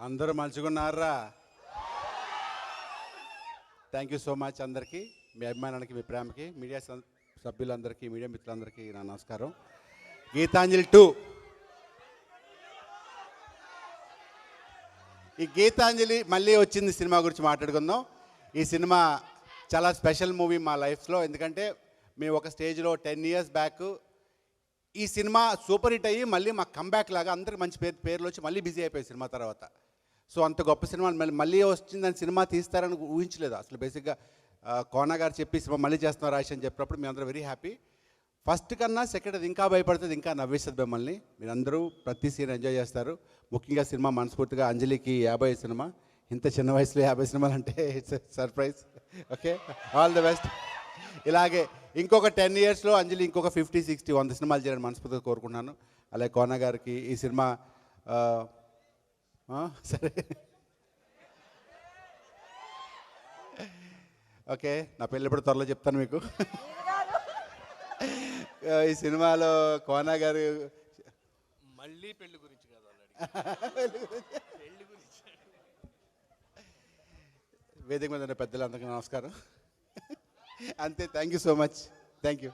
అందరూ మంచిగున్నారా? Thank you so much అందరికీ, మీ అభిమానానికి, మీ ప్రేమకి, మీడియా సభ్యులందరికీ, మీడియా మిత్రులందరికీ నా నమస్కారం. గీతాంజలి 2, ఈ గీతాంజలి మళ్ళీ వచ్చింది సినిమా గురించి మాట్లాడుకుందాం. ఈ సినిమా చాలా స్పెషల్ మూవీ మా లైఫ్లో. ఎందుకంటే మేము ఒక స్టేజ్లో 10 years బ్యాక్ ఈ సినిమా సూపర్ హిట్ అయ్యి మళ్ళీ మా కంబ్యాక్ లాగా అందరికి మంచి పేర్లు వచ్చి మళ్ళీ బిజీ అయిపోయి సినిమా తర్వాత. సో అంత గొప్ప సినిమా మళ్ళీ వచ్చిందని సినిమా తీస్తారని ఊహించలేదు అసలు. బేసిక్గా కోన గారు చెప్పి సినిమా మళ్ళీ చేస్తున్నారు రాశి అని చెప్పినప్పుడు మేము అందరూ వెరీ హ్యాపీ. ఫస్ట్ కన్నా సెకండ్ అది ఇంకా భయపడుతుంది, ఇంకా నవ్వేస్తుంది మిమ్మల్ని. మీరందరూ ప్రతి సీన్ ఎంజాయ్ చేస్తారు. ముఖ్యంగా సినిమా మనస్ఫూర్తిగా అంజలికి 50 సినిమా, ఇంత చిన్న వయసులో 50 సినిమాలు అంటే it's surprise. Okay, all the best. ఇలాగే ఇంకొక 10 yearsలో అంజలి ఇంకొక 50, 60, 100 సినిమాలు చేయాలని మనస్ఫూర్తిగా కోరుకుంటున్నాను. అలాగే కోన గారికి ఈ సినిమా సరే ఓకే, నా పెళ్ళి ఎప్పుడు త్వరలో చెప్తాను మీకు. ఈ సినిమాలో కోన గారు మళ్ళీ పెళ్లి గురించి కాదు, వేదిక మీద ఉన్న పెద్దలందరికీ నమస్కారం. అంతే, thank you so much, thank you.